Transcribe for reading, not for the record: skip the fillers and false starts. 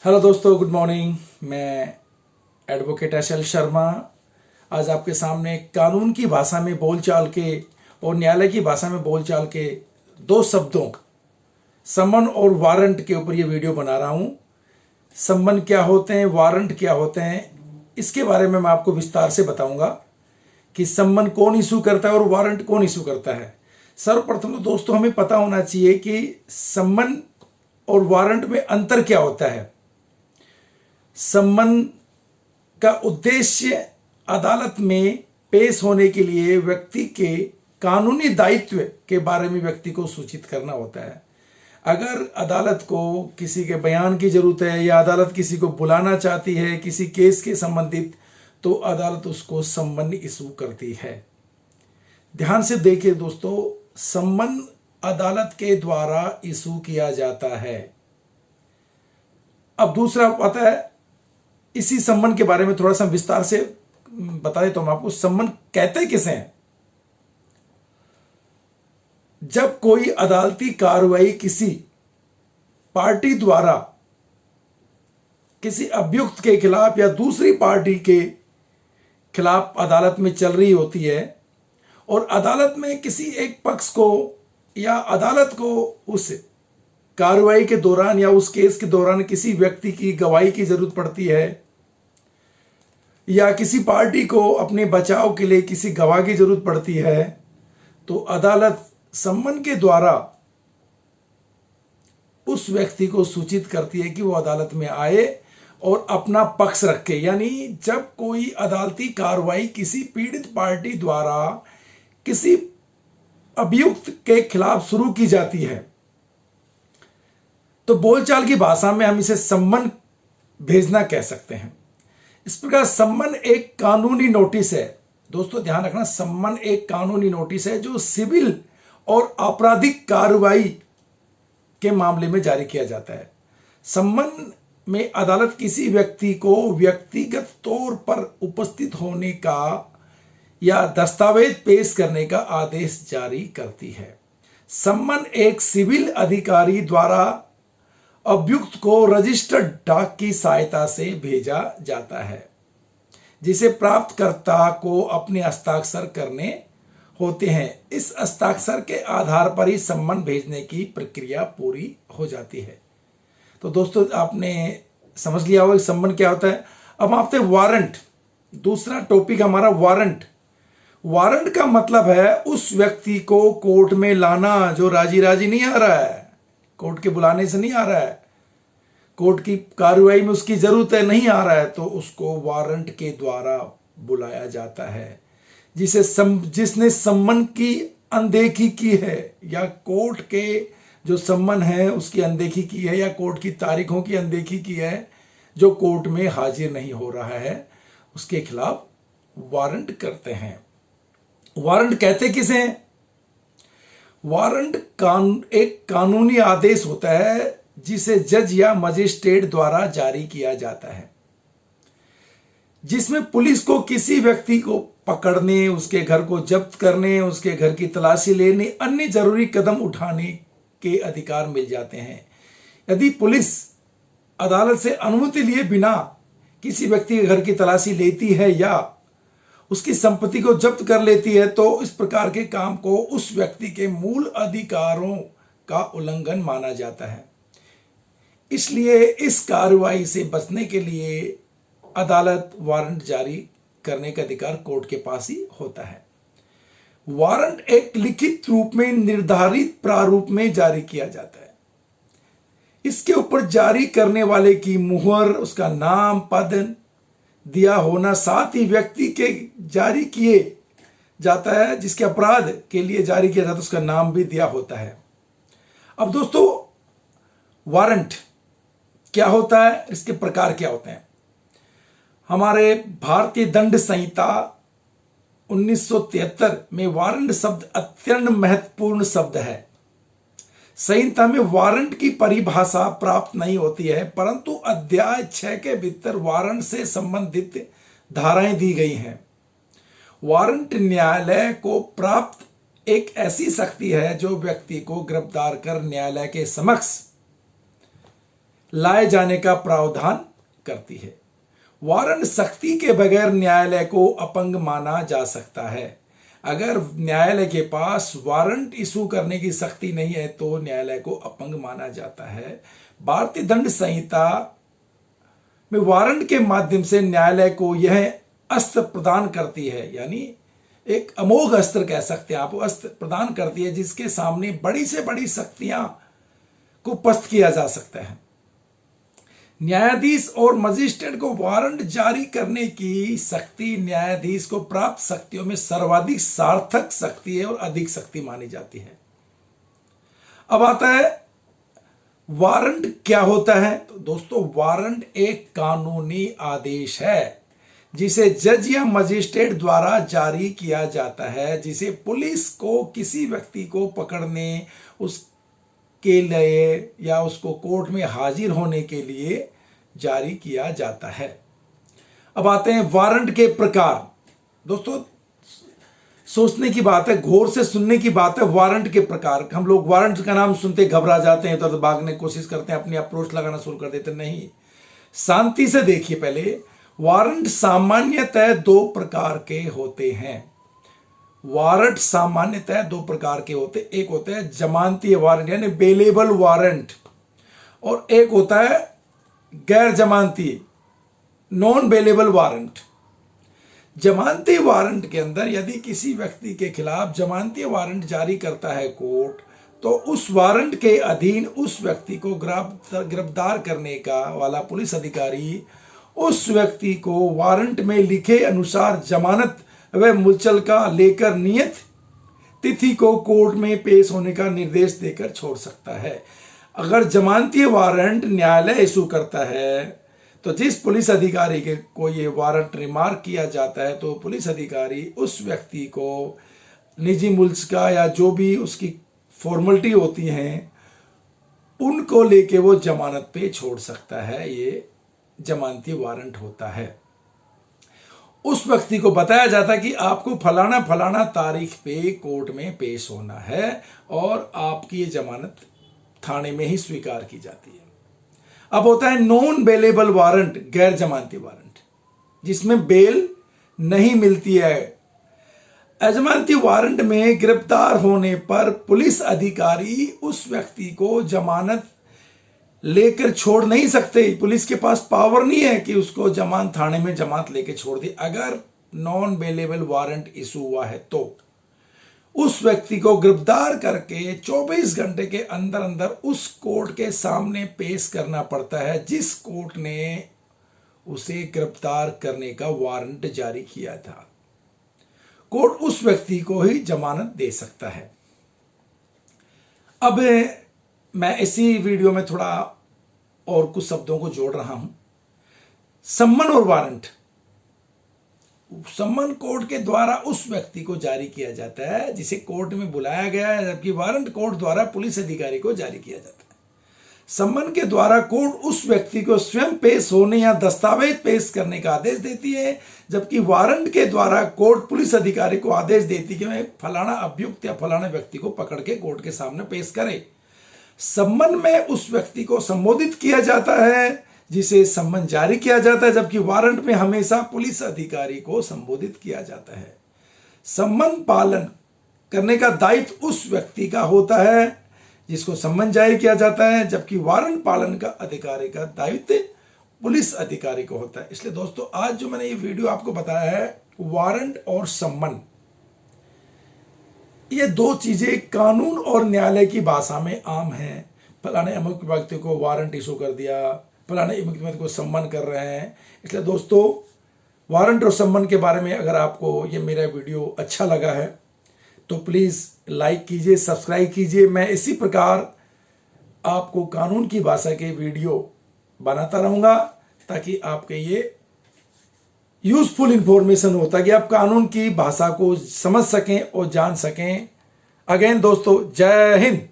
Hello दोस्तों, good morning. मैं advocate एशल Sharma आज आपके सामने कानून की भाषा में बोलचाल के और न्यायालय की भाषा में बोलचाल के दो शब्दों समन और वारंट के ऊपर ये वीडियो बना रहा हूँ। समन क्या होते हैं, वारंट क्या होते हैं, इसके बारे में मैं आपको विस्तार से बताऊंगा कि समन कौन इशू करता है और वारंट कौन इशू करता है। सर्वप्रथम तो दोस्तों हमें पता होना चाहिए कि समन और वारंट में अंतर क्या होता है। सम्मन का उद्देश्य अदालत में पेश होने के लिए व्यक्ति के कानूनी दायित्व के बारे में व्यक्ति को सूचित करना होता है। अगर अदालत को किसी के बयान की जरूरत है या अदालत किसी को बुलाना चाहती है किसी केस के संबंधित, तो अदालत उसको सम्मन इशू करती है। ध्यान से देखिए दोस्तों, सम्मन अदालत के द्वारा इशू किया जाता है। अब दूसरा पता है, इसी सम्मन के बारे में थोड़ा सा विस्तार से बता देता हूं आपको। सम्मन कहते किसे हैं? जब कोई अदालती कार्रवाई किसी पार्टी द्वारा किसी अभियुक्त के खिलाफ या दूसरी पार्टी के खिलाफ अदालत में चल रही होती है और अदालत में किसी एक पक्ष को या अदालत को उस कार्रवाई के दौरान या उस केस के दौरान किसी व्यक्ति की गवाही की जरूरत पड़ती है या किसी पार्टी को अपने बचाव के लिए किसी गवाह की जरूरत पड़ती है, तो अदालत सम्मन के द्वारा उस व्यक्ति को सूचित करती है कि वो अदालत में आए और अपना पक्ष रखे। यानी जब कोई अदालती कार्रवाई किसी पीड़ित पार्टी द्वारा किसी अभियुक्त के खिलाफ शुरू की जाती है, तो बोलचाल की भाषा में हम इसे सम्मन भेजना कह सकते हैं। इस प्रकार सम्मन एक कानूनी नोटिस है। दोस्तों ध्यान रखना, सम्मन एक कानूनी नोटिस है जो सिविल और आपराधिक कार्रवाई के मामले में जारी किया जाता है। सम्मन में अदालत किसी व्यक्ति को व्यक्तिगत तौर पर उपस्थित होने का या दस्तावेज पेश करने का आदेश जारी करती है। सम्मन एक सिविल अधिकारी द्वारा अभियुक्त को रजिस्टर्ड डाक की सहायता से भेजा जाता है, जिसे प्राप्तकर्ता को अपने हस्ताक्षर करने होते हैं। इस हस्ताक्षर के आधार पर ही सम्मन भेजने की प्रक्रिया पूरी हो जाती है। तो दोस्तों आपने समझ लिया होगा सम्मन क्या होता है। अब आपसे वारंट, दूसरा टॉपिक हमारा वारंट। वारंट का मतलब है उस व्यक्ति को कोर्ट में लाना जो राजी राजी नहीं आ रहा है, कोर्ट के बुलाने से नहीं आ रहा है, कोर्ट की कार्रवाई में उसकी जरूरत है, नहीं आ रहा है, तो उसको वारंट के द्वारा बुलाया जाता है। जिसने सम्मन की अनदेखी की है या कोर्ट के जो सम्मन है उसकी अनदेखी की है या कोर्ट की तारीखों की अनदेखी की है, जो कोर्ट में हाजिर नहीं हो रहा है, उसके खिलाफ वारंट करते हैं। वारंट कहते किसे हैं? वारंट एक कानूनी आदेश होता है जिसे जज या मजिस्ट्रेट द्वारा जारी किया जाता है, जिसमें पुलिस को किसी व्यक्ति को पकड़ने, उसके घर को जब्त करने, उसके घर की तलाशी लेने, अन्य जरूरी कदम उठाने के अधिकार मिल जाते हैं। यदि पुलिस अदालत से अनुमति लिए बिना किसी व्यक्ति के घर की तलाशी लेती है या उसकी संपत्ति को जब्त कर लेती है, तो इस प्रकार के काम को उस व्यक्ति के मूल अधिकारों का उल्लंघन माना जाता है। इसलिए इस कार्रवाई से बचने के लिए अदालत वारंट जारी करने का अधिकार कोर्ट के पास ही होता है। वारंट एक लिखित रूप में निर्धारित प्रारूप में जारी किया जाता है। इसके ऊपर जारी करने वाले की मुहर, उसका नाम, पद दिया होना, साथ ही व्यक्ति के जारी किए जाता है जिसके अपराध के लिए जारी किया जाता है उसका नाम भी दिया होता है। अब दोस्तों वारंट क्या होता है, इसके प्रकार क्या होते हैं? हमारे भारतीय दंड संहिता 1973 में वारंट शब्द अत्यंत महत्वपूर्ण शब्द है। संहिता में वारंट की परिभाषा प्राप्त नहीं होती है, परंतु अध्याय 6 के भीतर वारंट से संबंधित धाराएं दी गई हैं। वारंट न्यायालय को प्राप्त एक ऐसी शक्ति है जो व्यक्ति को गिरफ्तार कर न्यायालय के समक्ष लाए जाने का प्रावधान करती है। वारंट सख्ती के बगैर न्यायालय को अपंग माना जा सकता है। अगर न्यायालय के पास वारंट इशू करने की शक्ति नहीं है तो न्यायालय को अपंग माना जाता है। भारतीय दंड संहिता में वारंट के माध्यम से न्यायालय को यह अस्त्र प्रदान करती है, यानी एक अमोघ अस्त्र कह सकते हैं आप, अस्त्र प्रदान करती है जिसके सामने बड़ी से बड़ी शक्तियां को पस्त किया जा सकता है। न्यायाधीश और मजिस्ट्रेट को वारंट जारी करने की शक्ति न्यायाधीश को प्राप्त शक्तियों में सर्वाधिक सार्थक शक्ति है और अधिक शक्ति मानी जाती है। अब आता है वारंट क्या होता है। तो दोस्तों, वारंट एक कानूनी आदेश है जिसे जज या मजिस्ट्रेट द्वारा जारी किया जाता है, जिसे पुलिस को किसी व्यक्ति को पकड़ने, उसके लिए या उसको कोर्ट में हाजिर होने के लिए जारी किया जाता है। अब आते हैं वारंट के प्रकार। दोस्तों, सोचने की बात है, गौर से सुनने की बात है। वारंट के प्रकार, हम लोग वारंट का नाम सुनते घबरा जाते हैं, तो भागने की कोशिश करते हैं, अपनी अप्रोच लगाना शुरू कर देते। नहीं, शांति से देखिए। पहले, वारंट सामान्यतः दो प्रकार के होते हैं। वारंट सामान्यतः दो प्रकार के होते हैं। एक होता है जमानती वारंट यानी बेलेबल वारंट, और एक होता है गैर जमानती नॉन बेलेबल वारंट। जमानती वारंट के अंदर यदि किसी व्यक्ति के खिलाफ जमानती वारंट जारी करता है कोर्ट, तो उस वारंट के अधीन उस व्यक्ति को गिरफ्तार करने का वाला पुलिस अधिकारी उस व्यक्ति को वारंट में लिखे अनुसार जमानत व मुचलका लेकर नियत तिथि को कोर्ट में पेश होने का निर्देश देकर छोड़ सकता है। अगर जमानती वारंट न्यायालय इशू करता है तो जिस पुलिस अधिकारी के को ये वारंट रिमार्क किया जाता है, तो पुलिस अधिकारी उस व्यक्ति को निजी मुल्ज़का या जो भी उसकी फॉर्मेलिटी होती हैं उनको लेके वो जमानत पे छोड़ सकता है। ये जमानती वारंट होता है। उस व्यक्ति को बताया जाता है कि आपको फलाना फलाना तारीख पे कोर्ट में पेश होना है और आपकी ये जमानत थाने में ही स्वीकार की जाती है। अब होता है नॉन बेलेबल वारंट, गैर जमानती वारंट, जिसमें बेल नहीं मिलती है। अजमानती वारंट में गिरफ्तार होने पर पुलिस अधिकारी उस व्यक्ति को जमानत लेकर छोड़ नहीं सकते। पुलिस के पास पावर नहीं है कि उसको थाने में जमानत लेकर छोड़ दे। अगर नॉन बेलेबल वारंट इशू हुआ है तो उस व्यक्ति को गिरफ्तार करके 24 घंटे के अंदर अंदर उस कोर्ट के सामने पेश करना पड़ता है जिस कोर्ट ने उसे गिरफ्तार करने का वारंट जारी किया था। कोर्ट उस व्यक्ति को ही जमानत दे सकता है। अब मैं इसी वीडियो में थोड़ा और कुछ शब्दों को जोड़ रहा हूं। सम्मन और वारंट। सम्मन कोर्ट के द्वारा उस व्यक्ति को जारी किया जाता है जिसे कोर्ट में बुलाया गया है, जबकि वारंट कोर्ट द्वारा पुलिस अधिकारी को जारी किया जाता है। सम्मन के द्वारा कोर्ट उस व्यक्ति को स्वयं पेश होने या दस्तावेज पेश करने का आदेश देती है, जबकि वारंट के द्वारा कोर्ट पुलिस अधिकारी को आदेश देती है कि मैं फलाना अभियुक्त या फलाना व्यक्ति को पकड़ के कोर्ट के सामने पेश करे। सम्मन में उस व्यक्ति को संबोधित किया जाता है जिसे सम्मन जारी किया जाता है, जबकि वारंट में हमेशा पुलिस अधिकारी को संबोधित किया जाता है। सम्मन पालन करने का दायित्व उस व्यक्ति का होता है जिसको सम्मन जारी किया जाता है, जबकि वारंट पालन का अधिकारी का दायित्व पुलिस अधिकारी को होता है। इसलिए दोस्तों, आज जो मैंने ये वीडियो आपको बताया है, वारंट और सम्मन, ये दो चीजें कानून और न्यायालय की भाषा में आम हैं। फलाने अमुक व्यक्ति को वारंट इशू कर दिया, फलाने अमुक व्यक्ति को सम्मन कर रहे हैं। इसलिए दोस्तों, वारंट और सम्मन के बारे में अगर आपको ये मेरा वीडियो अच्छा लगा है तो प्लीज़ लाइक कीजिए, सब्सक्राइब कीजिए। मैं इसी प्रकार आपको कानून की भाषा के वीडियो बनाता रहूँगा ताकि आपके ये यूजफुल इंफॉर्मेशन हो, ताकि आप कानून की भाषा को समझ सकें और जान सकें। अगेन दोस्तों, जय हिंद।